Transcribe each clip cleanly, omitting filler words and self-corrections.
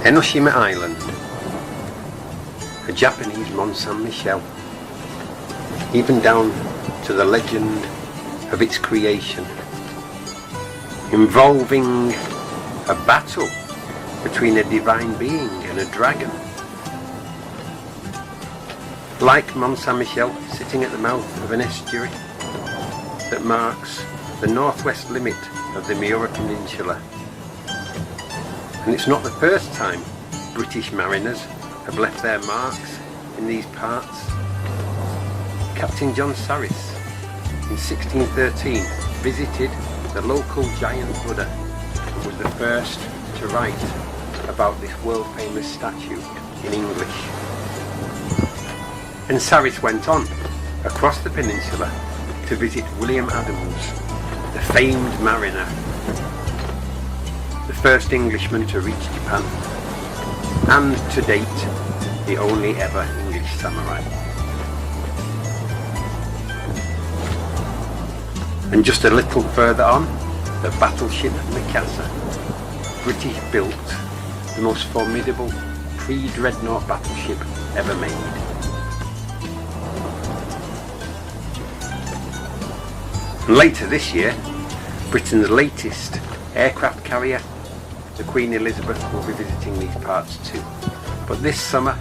Enoshima Island, a Japanese Mont Saint-Michel, even down to the legend of its creation, involving a battle between a divine being and a dragon. Like Mont Saint-Michel, sitting at the mouth of an estuary that marks the northwest limit of the Miura Peninsula. And it's not the first time British mariners have left their marks in these parts. Captain John Saris in 1613 visited the local giant Buddha and was the first to write about this world famous statue in English. And Saris went on across the peninsula to visit William Adams, the famed mariner, the first Englishman to reach Japan, and to date the only ever English samurai. And just a little further on, the battleship Mikasa, British built, the most formidable pre-dreadnought battleship ever made. And later this year, Britain's latest aircraft carrier, the Queen Elizabeth, will be visiting these parts too. But this summer,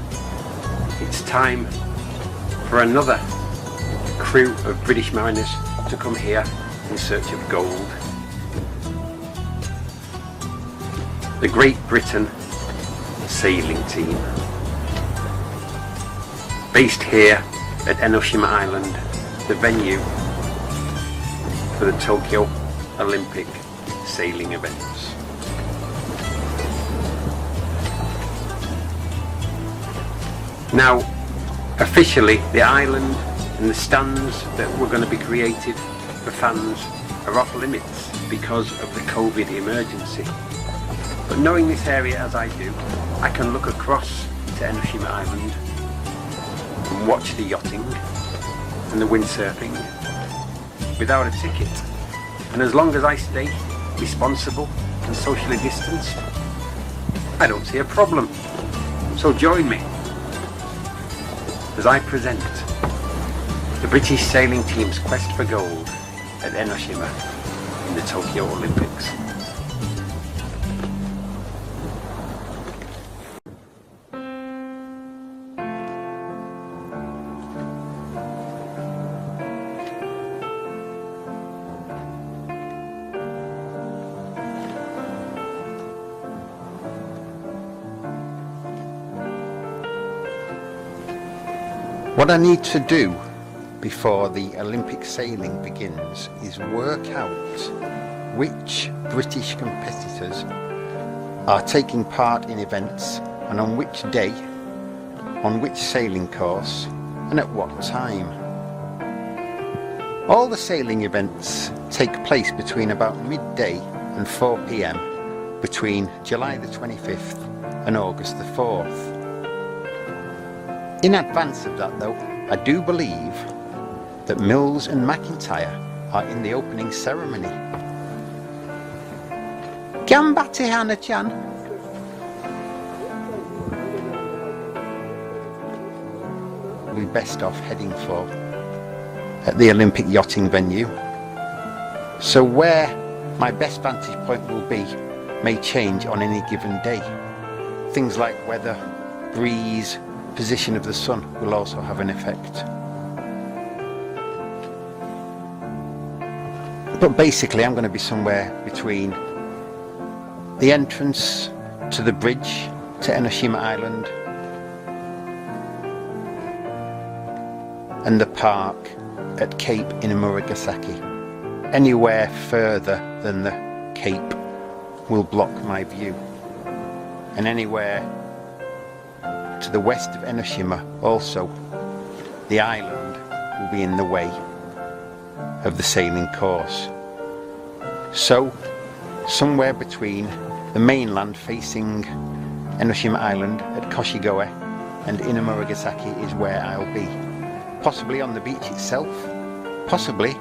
it's time for another crew of British mariners to come here in search of gold. The Great Britain Sailing Team, based here at Enoshima Island, the venue for the Tokyo Olympic sailing events. Now, officially, the island and the stands that were going to be created for fans are off limits because of the COVID emergency. But knowing this area as I do, I can look across to Enoshima Island and watch the yachting and the windsurfing without a ticket. And as long as I stay responsible and socially distanced, I don't see a problem. So join me as I present the British sailing team's quest for gold at Enoshima in the Tokyo Olympics. What I need to do before the Olympic sailing begins is work out which British competitors are taking part in events and on which day, on which sailing course and at what time. All the sailing events take place between about midday and 4 p.m. between July the 25th and August the 4th. In advance of that though, I do believe that Mills and McIntyre are in the opening ceremony. Gambate Hana-chan! We're best off heading for at the Olympic yachting venue. So where my best vantage point will be may change on any given day. Things like weather, breeze, position of the sun will also have an effect. But basically I'm going to be somewhere between the entrance to the bridge to Enoshima Island and the park at Cape Inamuragasaki. Anywhere further than the Cape will block my view, and anywhere to the west of Enoshima also, the island will be in the way of the sailing course. So, somewhere between the mainland facing Enoshima Island at Koshigoe and Inamuragasaki is where I'll be. Possibly on the beach itself, possibly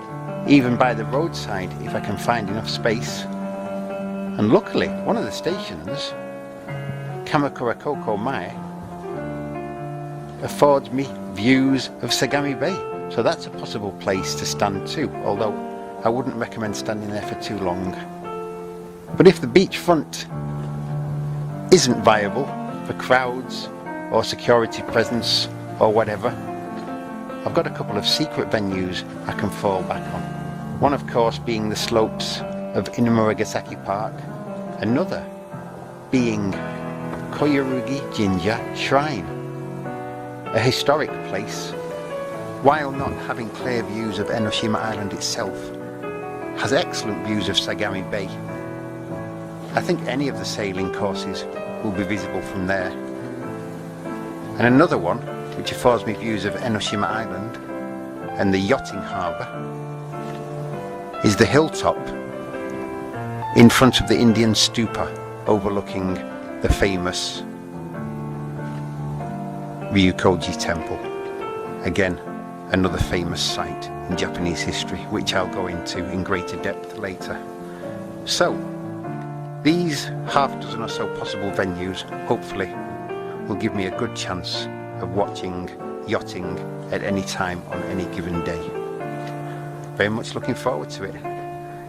even by the roadside if I can find enough space. And luckily, one of the stations Kamakura Koko Mae affords me views of Sagami Bay. So that's a possible place to stand too, although I wouldn't recommend standing there for too long. But if the beachfront isn't viable for crowds or security presence or whatever, I've got a couple of secret venues I can fall back on. One of course being the slopes of Inamuragasaki Park, another being Koyorugi Jinja Shrine, a historic place, while not having clear views of Enoshima Island itself, has excellent views of Sagami Bay. I think any of the sailing courses will be visible from there. And another one, which affords me views of Enoshima Island and the yachting harbour, is the hilltop in front of the Indian stupa overlooking the famous Ryukoji temple. Again, another famous site in Japanese history, which I'll go into in greater depth later. So, these half dozen or so possible venues, hopefully, will give me a good chance of watching yachting at any time on any given day. Very much looking forward to it.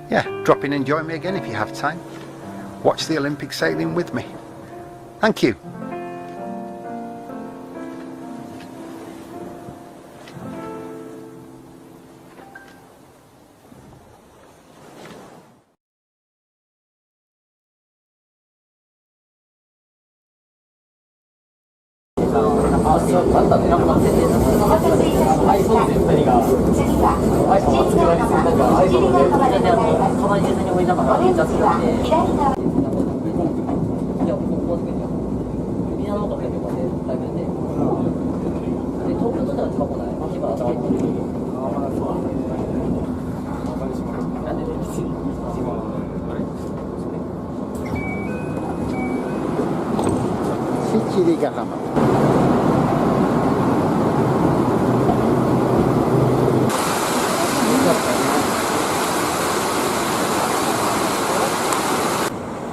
Yeah, drop in and join me again if you have time. Watch the Olympic sailing with me. Thank you.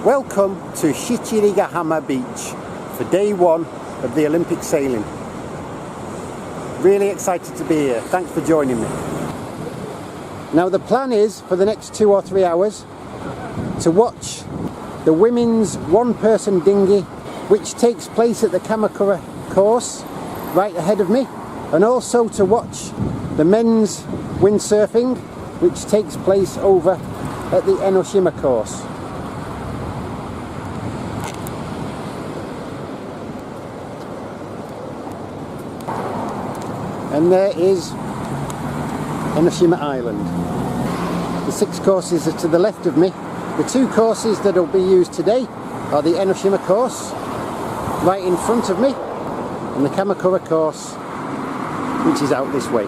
Welcome to Shichirigahama Beach for day one of the Olympic sailing. Really excited to be here. Thanks for joining me. Now the plan is for the next 2 or 3 hours to watch the women's one-person dinghy, which takes place at the Kamakura course right ahead of me, and also to watch the men's windsurfing, which takes place over at the Enoshima course. And there is Enoshima Island. The 6 courses are to the left of me. The 2 courses that will be used today are the Enoshima course, right in front of me, and the Kamakura course, which is out this way.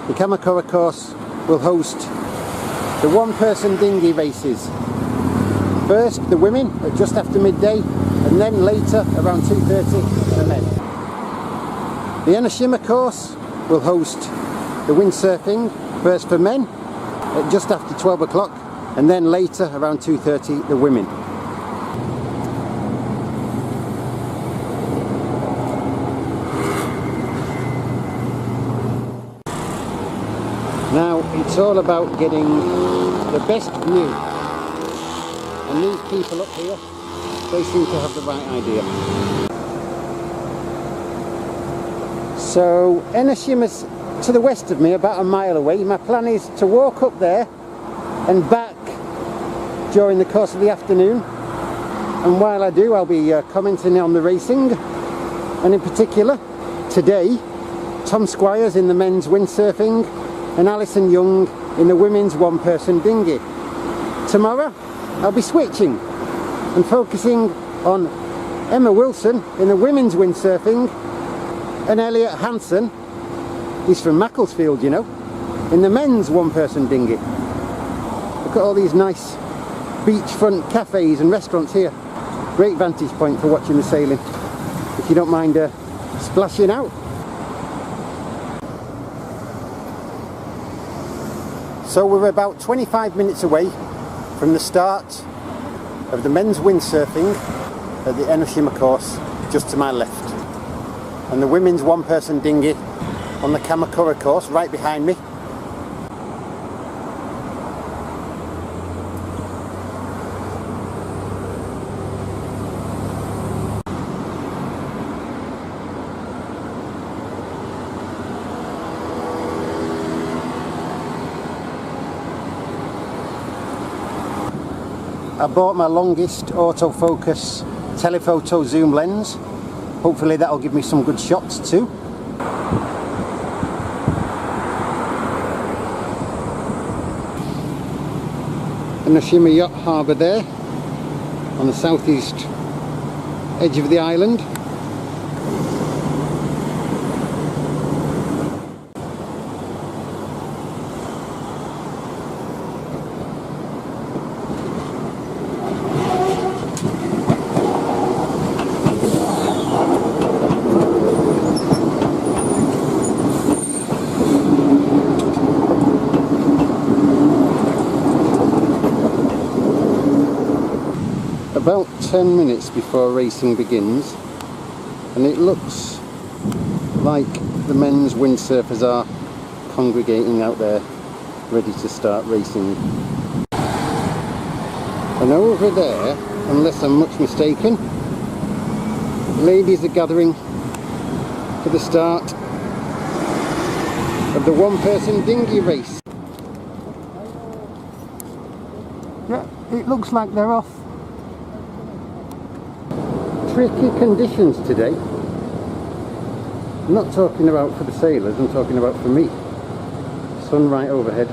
The Kamakura course will host the one-person dinghy races. First the women at just after midday, and then later around 2:30 the men. The Enoshima course will host the windsurfing, first for men at just after 12 o'clock, and then later around 2:30 the women. Now it's all about getting the best view, and these people up here, they seem to have the right idea. So Enoshima's to the west of me, about a mile away. My plan is to walk up there and back during the course of the afternoon, and while I do I'll be commenting on the racing, and in particular today Tom Squires in the men's windsurfing and Alison Young in the women's one-person dinghy. Tomorrow I'll be switching and focusing on Emma Wilson in the women's windsurfing and Elliot Hansen, he's from Macclesfield, you know, in the men's one-person dinghy. Look at all these nice beachfront cafes and restaurants here. Great vantage point for watching the sailing, if you don't mind splashing out. So we're about 25 minutes away from the start of the men's windsurfing at the Enoshima course just to my left. And the women's one-person dinghy on the Kamakura course right behind me. I bought my longest autofocus telephoto zoom lens. Hopefully that'll give me some good shots too. Enoshima Yacht Harbour there on the southeast edge of the island. About 10 minutes before racing begins, and it looks like the men's windsurfers are congregating out there ready to start racing. And over there, unless I'm much mistaken, ladies are gathering for the start of the one-person dinghy race. Yeah, it looks like they're off. Tricky conditions today. I'm not talking about for the sailors, I'm talking about for me. Sun right overhead.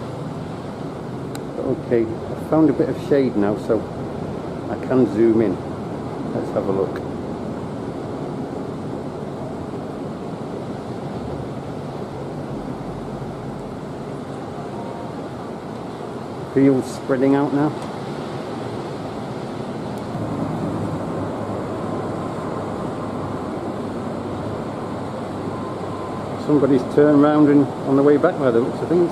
But okay, I've found a bit of shade now, so I can zoom in. Let's have a look. Fields spreading out now. Somebody's turned round and on the way back by the looks of things.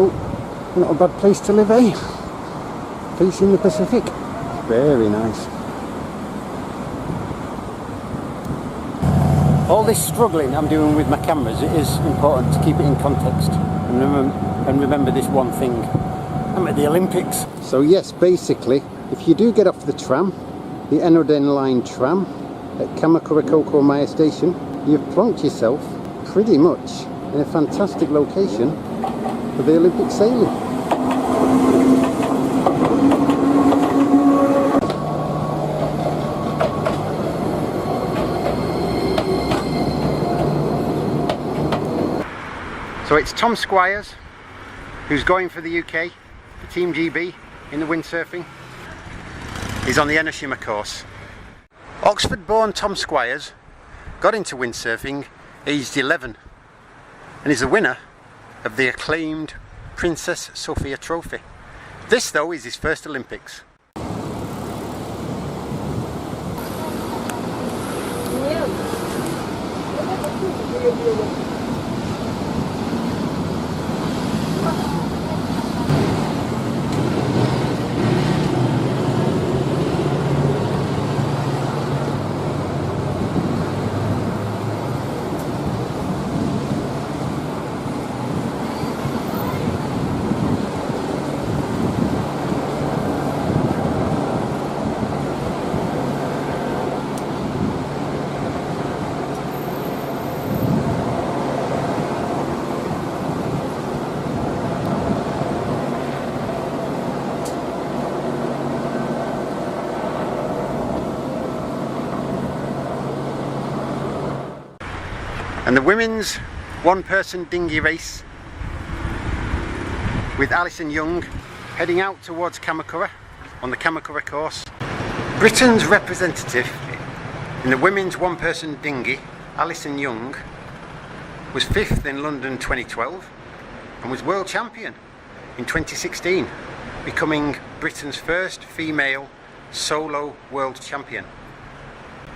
Oh, not a bad place to live, eh? Facing the Pacific. Very nice. All this struggling I'm doing with my cameras, it is important to keep it in context and remember this one thing. I'm at the Olympics. So yes, basically, if you do get off the tram, the Enoden line tram at Kamakura Kokomaya station, you've plonked yourself pretty much in a fantastic location for the Olympic sailing. So it's Tom Squires who's going for the UK, for Team GB in the windsurfing. He's on the Enoshima course. Oxford-born Tom Squires got into windsurfing aged 11 and is the winner of the acclaimed Princess Sophia Trophy. This though is his first Olympics. And the women's one-person dinghy race with Alison Young heading out towards Kamakura on the Kamakura course. Britain's representative in the women's one-person dinghy, Alison Young, was 5th in London 2012 and was world champion in 2016, becoming Britain's first female solo world champion.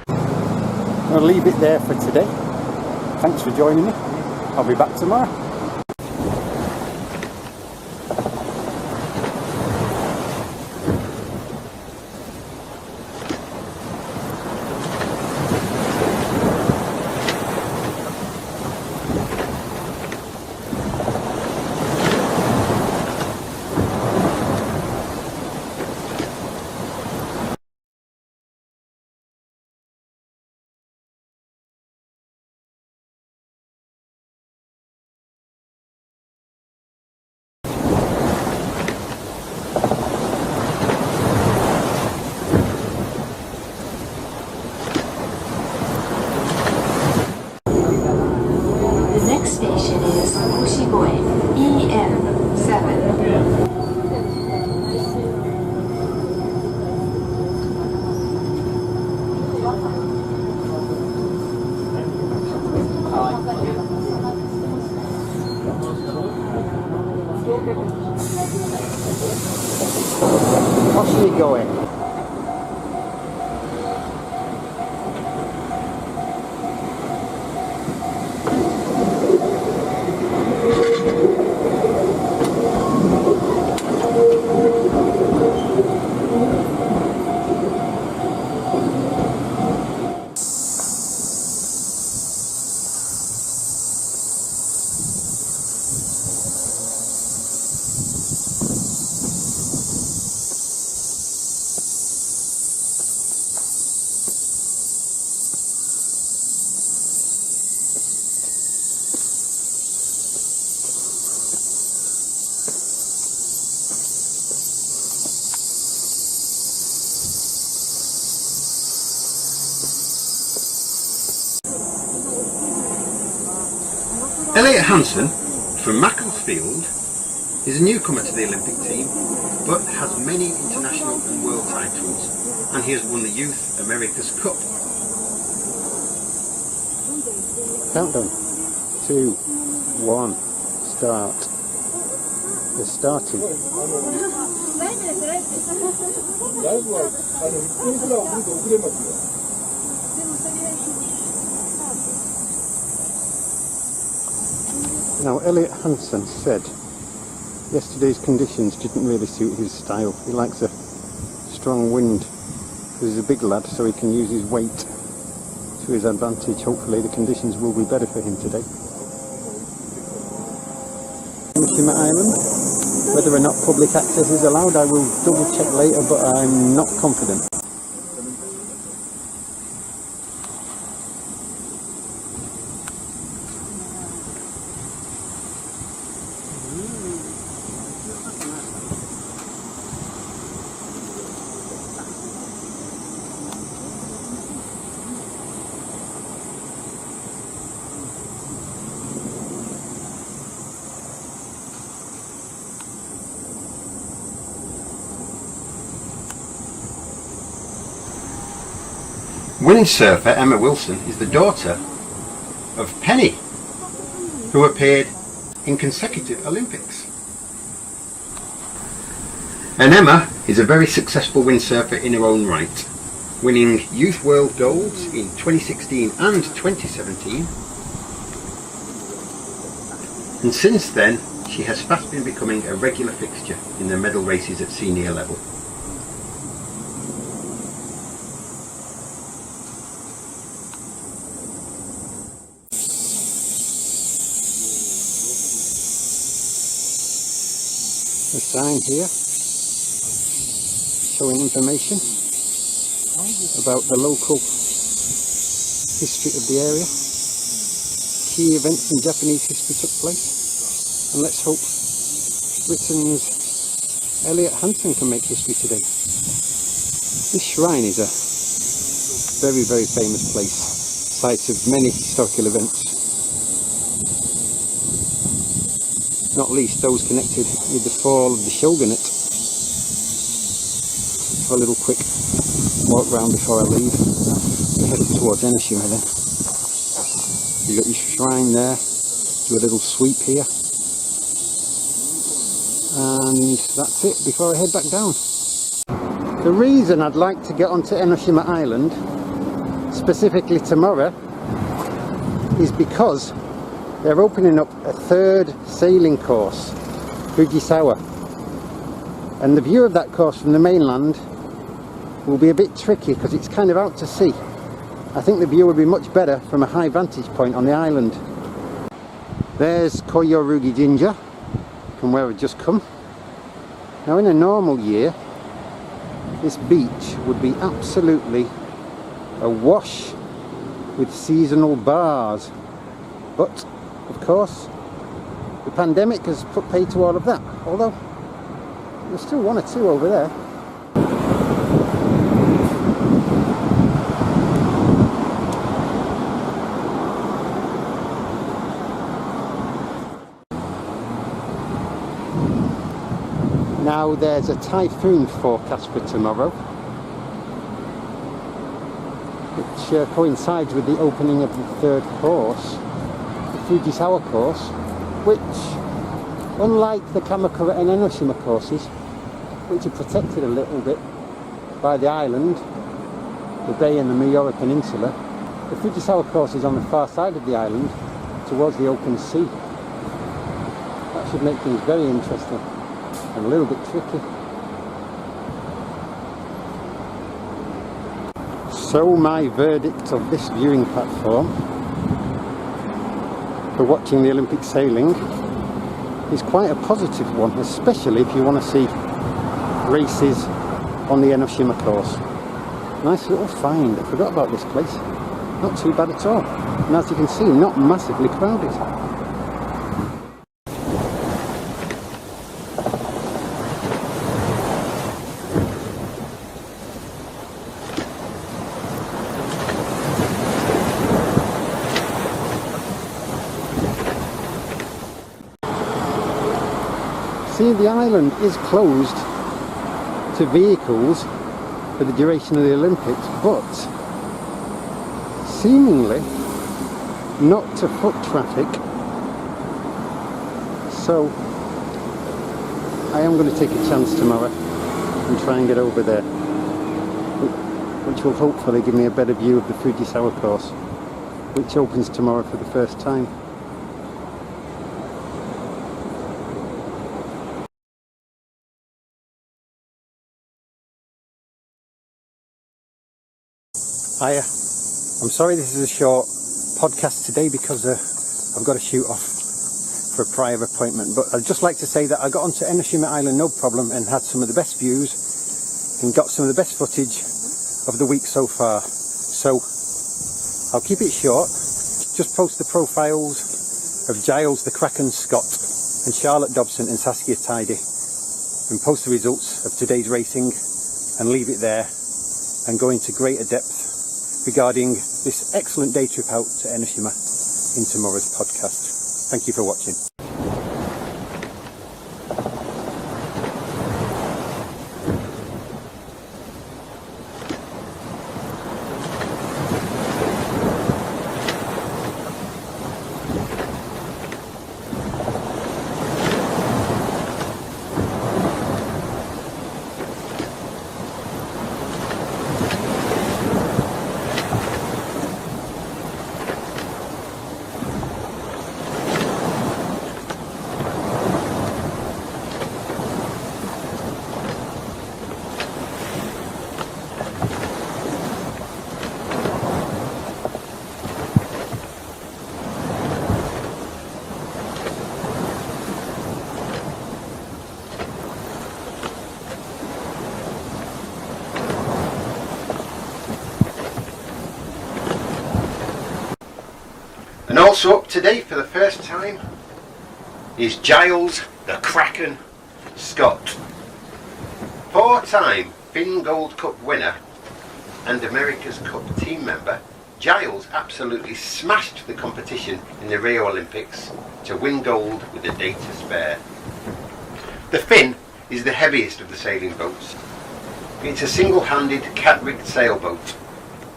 I'll leave it there for today. Thanks for joining me. I'll be back tomorrow. What's she going? Elliot Hansen from Macclesfield is a newcomer to the Olympic team, but has many international and world titles, and he has won the Youth America's Cup. Countdown. 2, 1, start. They're starting. Now, Elliot Hansen said yesterday's conditions didn't really suit his style. He likes a strong wind because he's a big lad, so he can use his weight to his advantage. Hopefully the conditions will be better for him today. Mishima Island, whether or not public access is allowed I will double check later, but I'm not confident. Windsurfer Emma Wilson is the daughter of Penny, who appeared in consecutive Olympics. And Emma is a very successful windsurfer in her own right, winning Youth World Golds in 2016 and 2017, And since then, she has fast been becoming a regular fixture in the medal races at senior level. A sign here showing information about the local history of the area. Key events in Japanese history took place, and let's hope Britain's Elliot Hansen can make history today. This shrine is a very, very famous place, site of many historical events, not least those connected with the fall of the shogunate. A little quick walk round before I leave. We're headed towards Enoshima then. You got your shrine there, do a little sweep here, and that's it before I head back down. The reason I'd like to get onto Enoshima Island, specifically tomorrow, is because they're opening up a third sailing course, Fujisawa, and the view of that course from the mainland will be a bit tricky because it's kind of out to sea. I think the view would be much better from a high vantage point on the island. There's Koyorugi Jinja from where I've just come. Now in a normal year this beach would be absolutely awash with seasonal bars, but of course the pandemic has put paid to all of that, although there's still one or two over there. Now there's a typhoon forecast for tomorrow, which coincides with the opening of the third course, the Fujisawa course, which, unlike the Kamakura and Enoshima courses, which are protected a little bit by the island, the bay and the Miura Peninsula, the Fujisawa course is on the far side of the island towards the open sea. That should make things very interesting and a little bit tricky. So my verdict of this viewing platform for watching the Olympic sailing is quite a positive one, especially if you want to see races on the Enoshima course. Nice little find, I forgot about this place. Not too bad at all, and as you can see, not massively crowded. See, the island is closed to vehicles for the duration of the Olympics, but seemingly not to foot traffic. So I am going to take a chance tomorrow and try and get over there, which will hopefully give me a better view of the Fujisawa course, which opens tomorrow for the first time. I'm sorry this is a short podcast today because I've got to shoot off for a prior appointment, but I'd just like to say that I got onto Enoshima Island no problem and had some of the best views and got some of the best footage of the week so far. So I'll keep it short, just post the profiles of Giles the Kraken Scott and Charlotte Dobson and Saskia Tidy, and post the results of today's racing and leave it there and go into greater depth regarding this excellent day trip out to Enoshima in tomorrow's podcast. Thank you for watching. Also up today for the first time is Giles the Kraken Scott. 4-time Finn Gold Cup winner and America's Cup team member, Giles absolutely smashed the competition in the Rio Olympics to win gold with a day to spare. The Finn is the heaviest of the sailing boats. It's a single-handed cat-rigged sailboat,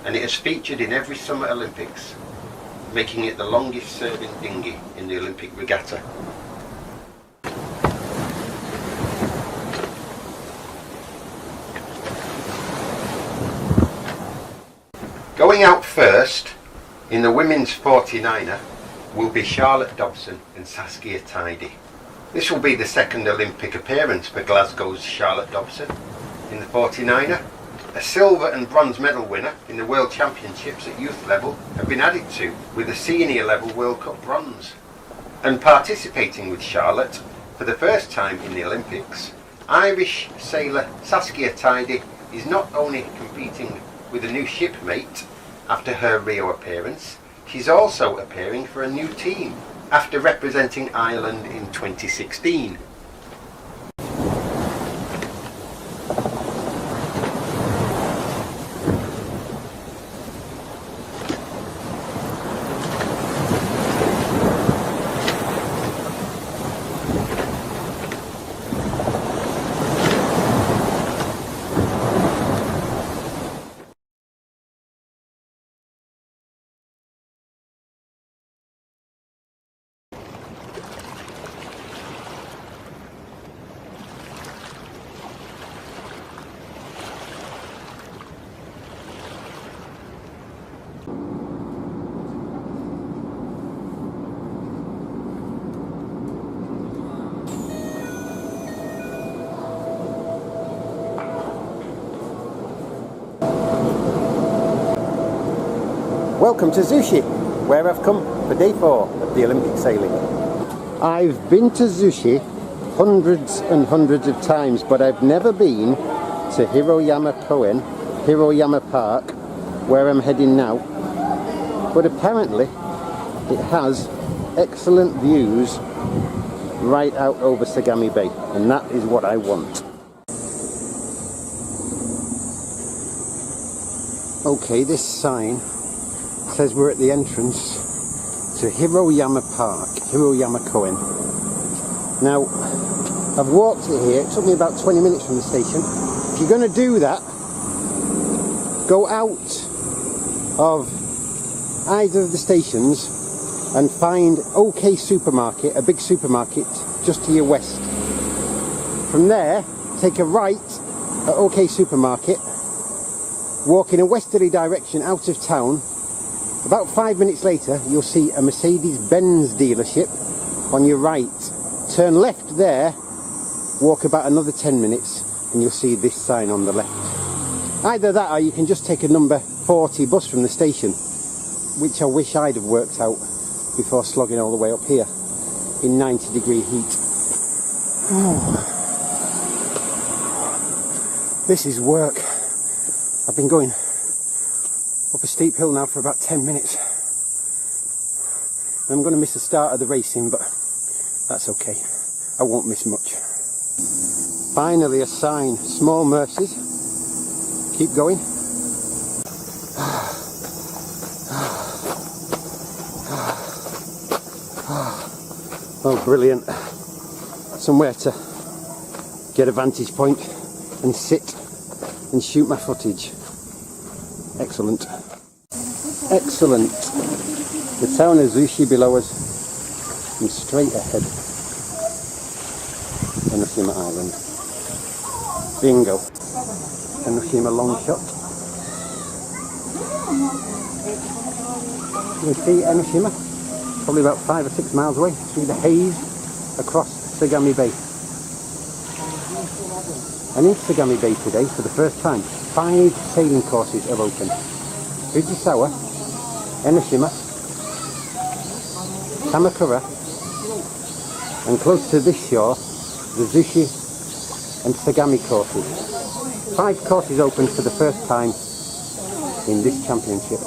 and it has featured in every Summer Olympics, making it the longest serving dinghy in the Olympic regatta. Going out first in the women's 49er will be Charlotte Dobson and Saskia Tidey. This will be the second Olympic appearance for Glasgow's Charlotte Dobson in the 49er. A silver and bronze medal winner in the World Championships at youth level have been added to with a senior level World Cup bronze. And participating with Charlotte for the first time in the Olympics, Irish sailor Saskia Tidey is not only competing with a new shipmate after her Rio appearance, she's also appearing for a new team after representing Ireland in 2016. Welcome to Zushi, where I've come for day 4 of the Olympic sailing. I've been to Zushi hundreds and hundreds of times, but I've never been to Hiroyama Park, where I'm heading now. But apparently it has excellent views right out over Sagami Bay, and that is what I want. Okay, this sign says we're at the entrance to Hiroyama Park, Hiroyama Koen. Now, I've walked it here, it took me about 20 minutes from the station. If you're going to do that, go out of either of the stations and find OK Supermarket, a big supermarket just to your west. From there, take a right at OK Supermarket, walk in a westerly direction out of town. About 5 minutes later, you'll see a Mercedes-Benz dealership on your right. Turn left there, walk about another 10 minutes, and you'll see this sign on the left. Either that, or you can just take a number 40 bus from the station, which I wish I'd have worked out before slogging all the way up here in 90-degree heat. Oh. This is work. I've been going up a steep hill now for about 10 minutes. I'm going to miss the start of the racing, but that's okay. I won't miss much. Finally a sign. Small mercies. Keep going. Oh, brilliant. Somewhere to get a vantage point and sit and shoot my footage. Excellent. Excellent. The town of Zushi below us and straight ahead. Enoshima Island. Bingo. Enoshima long shot. You can see Enoshima, probably about 5 or 6 miles away, through the haze across Sagami Bay. And in Sagami Bay today, for the first time, 5 sailing courses have opened. Fujisawa, Enoshima, Kamakura, and close to this shore, the Zushi and Sagami courses. 5 courses opened for the first time in this championship.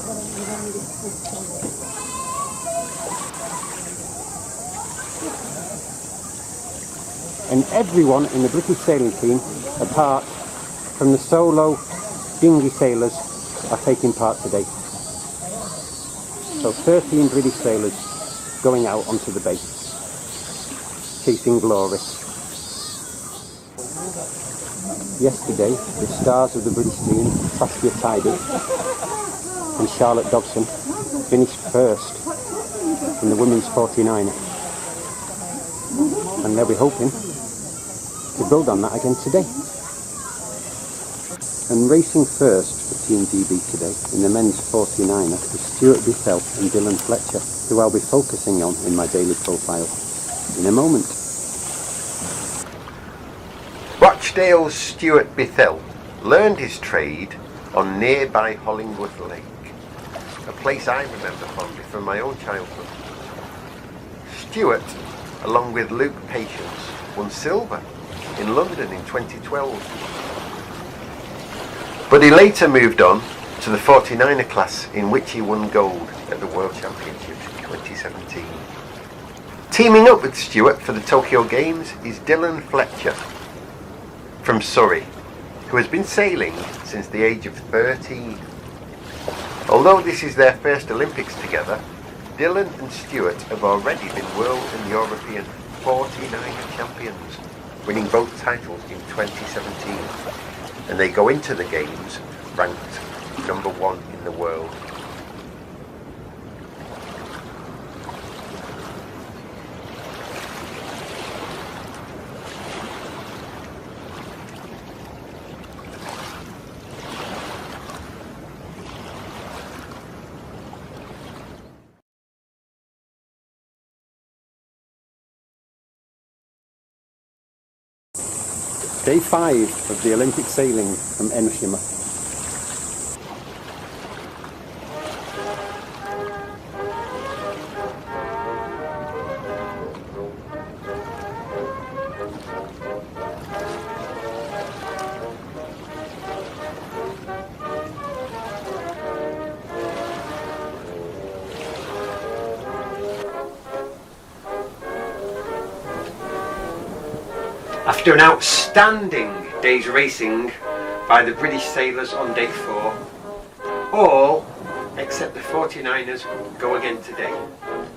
And everyone in the British sailing team, apart from the solo dinghy sailors, are taking part today. So 13 British sailors going out onto the bay, chasing glory. Yesterday, the stars of the British team, Saskia Tidey and Charlotte Dobson, finished first in the women's 49er. And they'll be hoping to build on that again today. And racing first for Team GB today in the men's 49er is Stuart Bithell and Dylan Fletcher, who I'll be focusing on in my daily profile in a moment. Rochdale's Stuart Bithell learned his trade on nearby Hollingworth Lake, a place I remember fondly from my own childhood. Stuart, along with Luke Patience, won silver in London in 2012. But he later moved on to the 49er class, in which he won gold at the World Championships in 2017. Teaming up with Stuart for the Tokyo Games is Dylan Fletcher from Surrey, who has been sailing since the age of 13. Although this is their first Olympics together, Dylan and Stuart have already been world and European 49er champions, winning both titles in 2017, and they go into the Games ranked #1 in the world. Day 5 of the Olympic sailing from Enoshima. After an outstanding day's racing by the British sailors on day 4, all except the 49ers go again today.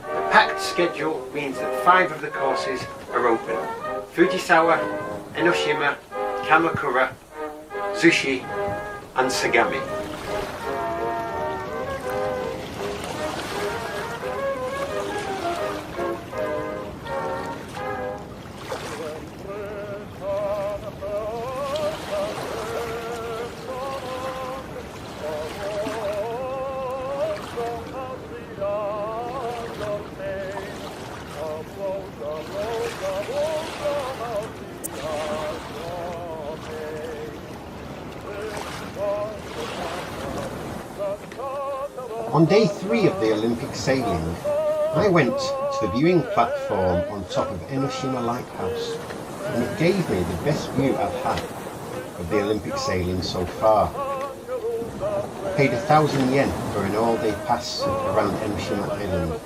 A packed schedule means that 5 of the courses are open: Fujisawa, Enoshima, Kamakura, Zushi and Sagami. On day 3 of the Olympic sailing, I went to the viewing platform on top of Enoshima Lighthouse, and it gave me the best view I've had of the Olympic sailing so far. I paid 1,000 yen for an all-day pass around Enoshima Island,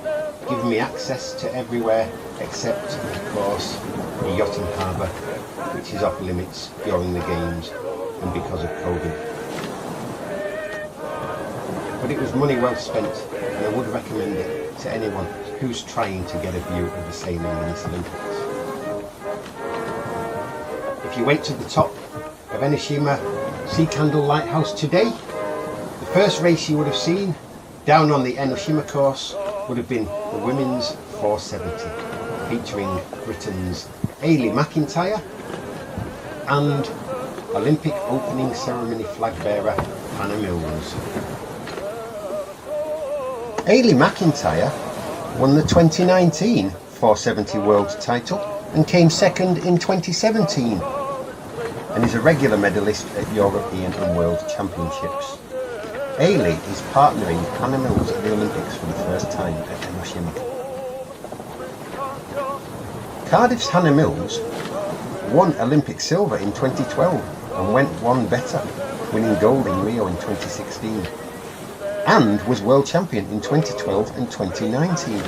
giving me access to everywhere except, of course, the yachting harbour, which is off limits during the Games and because of COVID. But it was money well spent, and I would recommend it to anyone who's trying to get a view of the sailing in this Olympics. If you went to the top of Enoshima Sea Candle Lighthouse today, the first race you would have seen down on the Enoshima course would have been the women's 470, featuring Britain's Ailey McIntyre and Olympic opening ceremony flag bearer Hannah Mills. Ailey McIntyre won the 2019 470 world title and came second in 2017, and is a regular medalist at European and World Championships. Ailey is partnering Hannah Mills at the Olympics for the first time at Enoshima. Cardiff's Hannah Mills won Olympic silver in 2012 and went one better, winning gold in Rio in 2016. And was world champion in 2012 and 2019.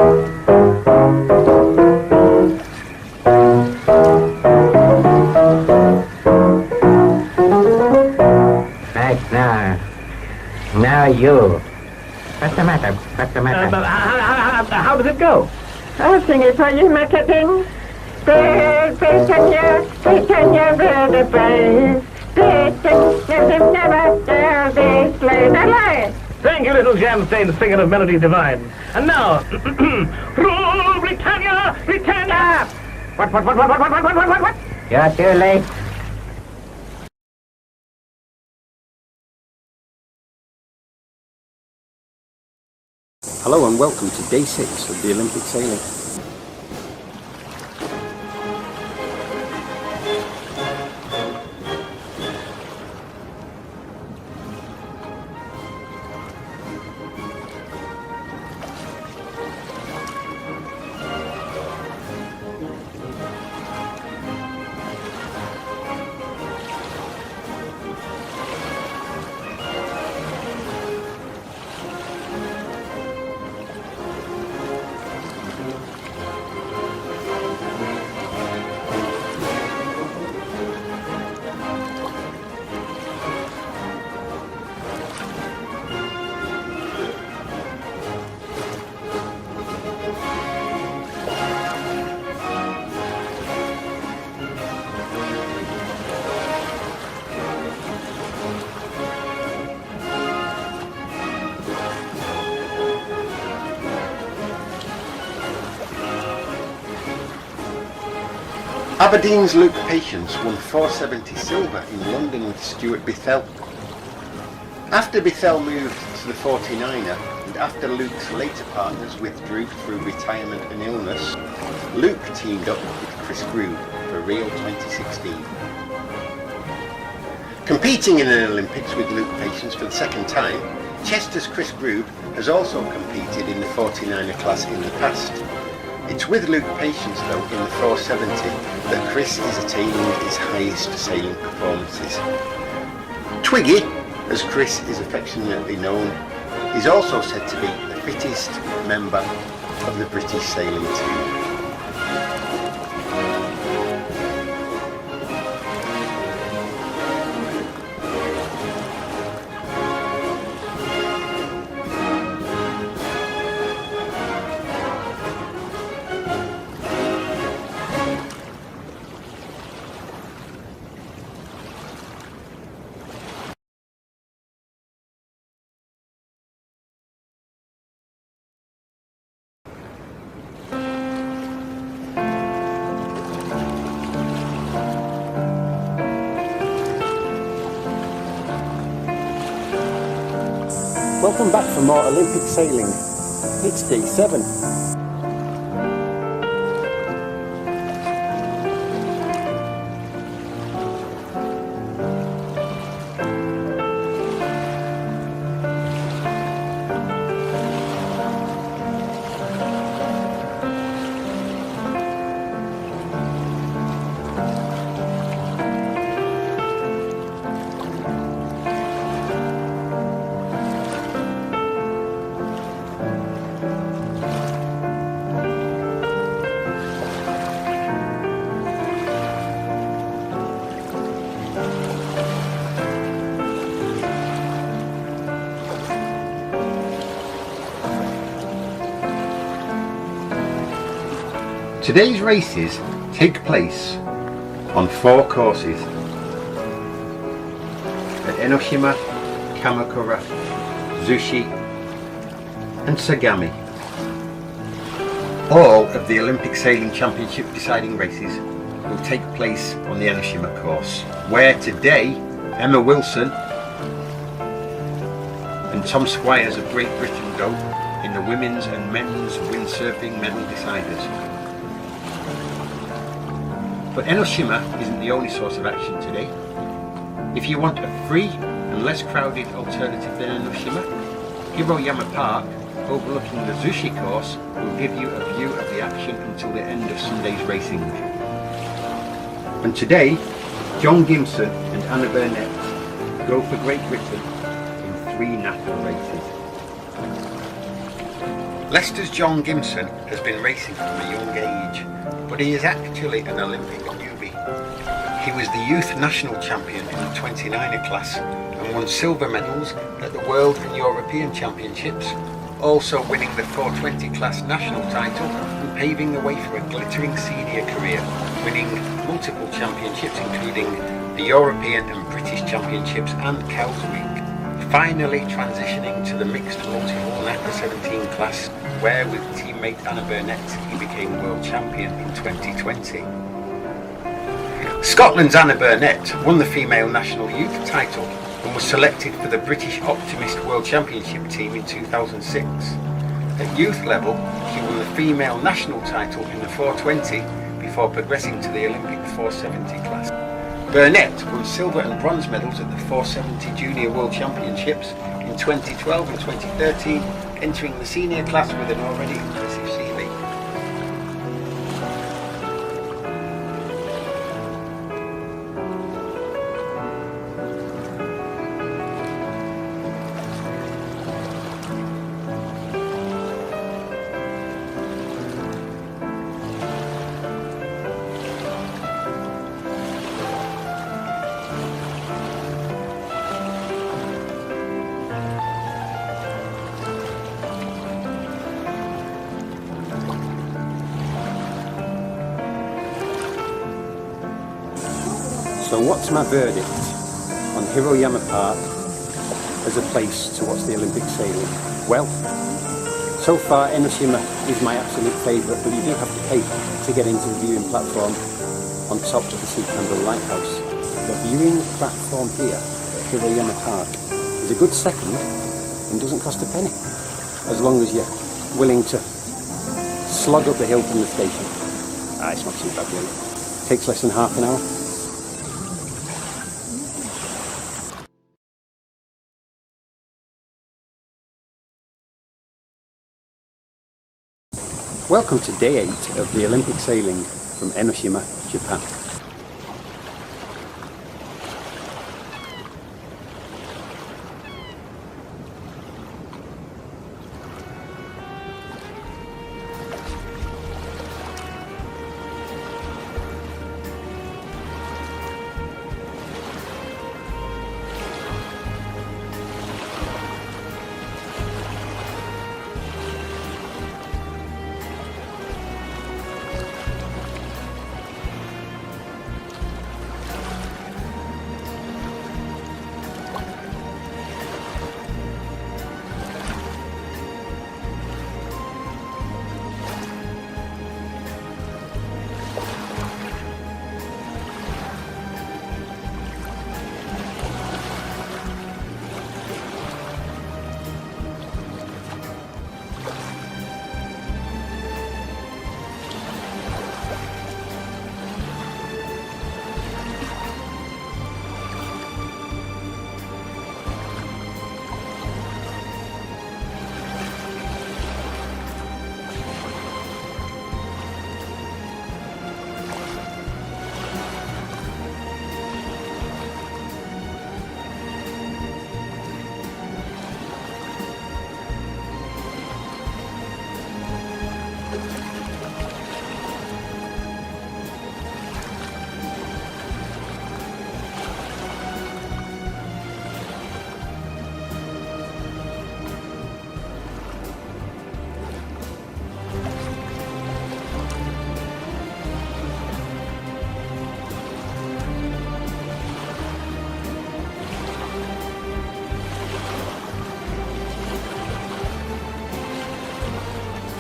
Right now. Now you. What's the matter? What's the matter? How does it go? I'll sing it for you, marketing. Britannia, very brave. Britannia, never dare be slain alive. Thank you, little jam-stained singer of melody divine. And now, rule Britannia, Britannia! What? You're too late. Hello and welcome to day 6 of the Olympic sailing. Aberdeen's Luke Patience won 470 silver in London with Stuart Bethell. After Bethell moved to the 49er and after Luke's later partners withdrew through retirement and illness, Luke teamed up with Chris Grube for Rio 2016. Competing in an Olympics with Luke Patience for the second time, Chester's Chris Grube has also competed in the 49er class in the past. It's with Luke Patience though in the 470 that Chris is attaining his highest sailing performances. Twiggy, as Chris is affectionately known, is also said to be the fittest member of the British sailing team. Welcome back for more Olympic sailing. It's day 7. Today's races take place on 4 courses at Enoshima, Kamakura, Zushi and Sagami. All of the Olympic Sailing Championship deciding races will take place on the Enoshima course, where today Emma Wilson and Tom Squires of Great Britain go in the women's and men's windsurfing medal deciders. But Enoshima isn't the only source of action today. If you want a free and less crowded alternative than Enoshima, Hiroyama Park, overlooking the Zushi course, will give you a view of the action until the end of Sunday's racing. And today, John Gimson and Anna Burnett go for Great Britain in 3 NAFTA races. Leicester's John Gimson has been racing from a young age, but he is actually an Olympic newbie. He was the youth national champion in the 29er class and won silver medals at the World and European Championships, also winning the 420 class national title and paving the way for a glittering senior career, winning multiple championships including the European and British Championships and Cows Week. Finally transitioning to the mixed multi-hull NACA 17 class, where with teammate Anna Burnett he became world champion in 2020. Scotland's Anna Burnett won the female national youth title and was selected for the British Optimist World Championship team in 2006. At youth level, she won the female national title in the 420 before progressing to the Olympic 470 class. Burnett won silver and bronze medals at the 470 Junior World Championships in 2012 and 2013, entering the senior class with an already impressive CV. So what's my verdict on Hiroyama Park as a place to watch the Olympic sailing? Well, so far Enoshima is my absolute favourite, but you do have to pay to get into the viewing platform on top of the Sea Candle Lighthouse. The viewing platform here at Hiroyama Park is a good second and doesn't cost a penny, as long as you're willing to slog up the hill from the station. It's not too bad really. Takes less than half an hour. Welcome to day 8 of the Olympic sailing from Enoshima, Japan.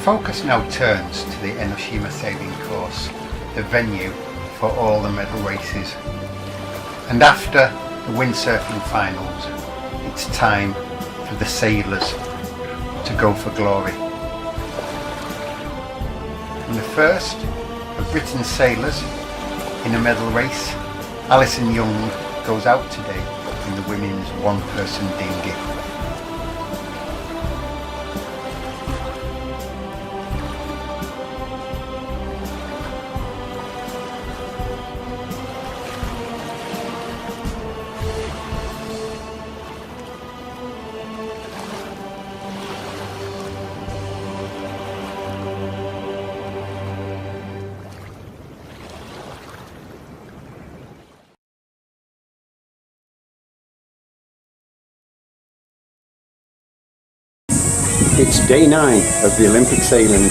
Focus now turns to the Enoshima sailing course, the venue for all the medal races. And after the windsurfing finals, it's time for the sailors to go for glory. And the first of Britain's sailors in a medal race, Alison Young, goes out today in the women's one-person dinghy. It's day 9 of the Olympic sailing.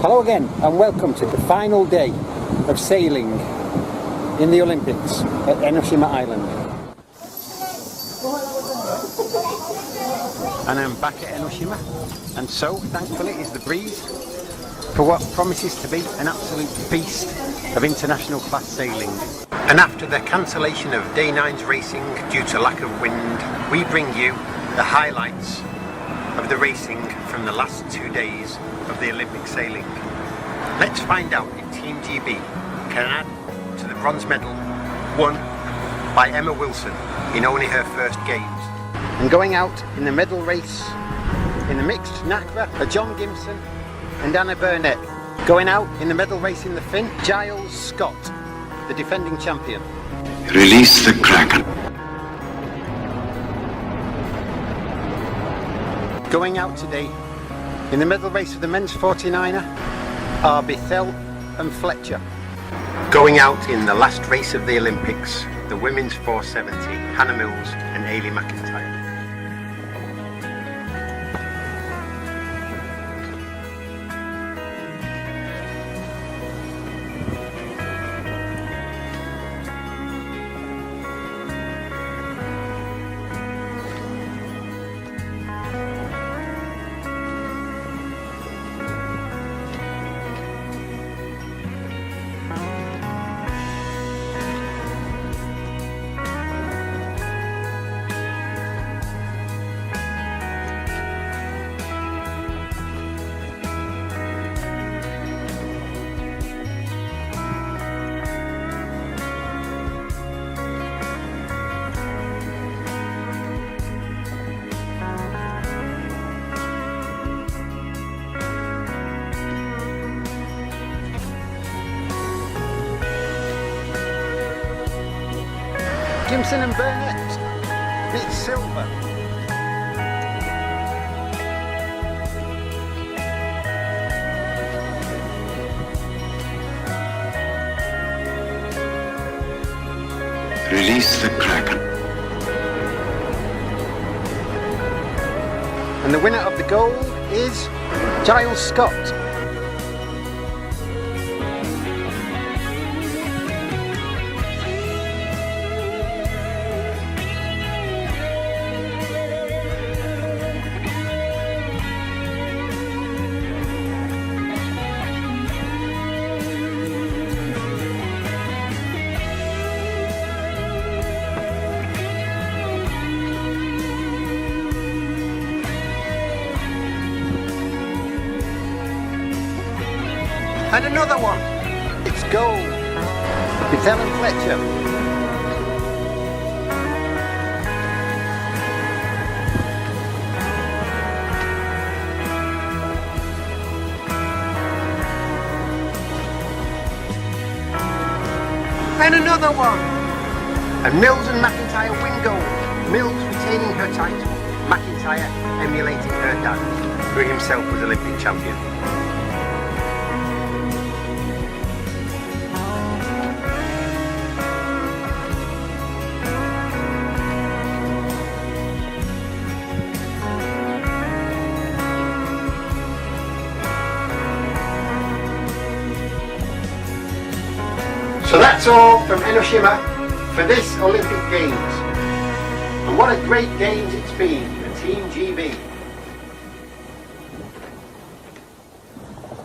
Hello again and welcome to the final day of sailing in the Olympics at Enoshima Island. And I'm back at Enoshima, and so thankfully is the breeze for what promises to be an absolute feast of international class sailing. And after the cancellation of day 9's racing due to lack of wind, we bring you the highlights of the racing from the last 2 days of the Olympic sailing. Let's find out if Team GB can add to the bronze medal won by Emma Wilson in only her first games. And going out in the medal race in the mixed NACRA are John Gimson and Anna Burnett. Going out in the medal race in the Finn, Giles Scott, the defending champion. Release the Kraken. Going out today in the medal race of the men's 49er are Bethel and Fletcher. Going out in the last race of the Olympics, the women's 470, Hannah Mills and Ailey McIntyre. Gimson and Burnett, it's silver. Release the Kraken. And the winner of the gold is Giles Scott. And another one. It's gold. Bethel and Fletcher. And another one. And Mills and McIntyre win gold. Mills retaining her title, McIntyre emulating her dad, who himself was Olympic champion. So that's all from Enoshima for this Olympic Games. And what a great Games it's been for Team GB.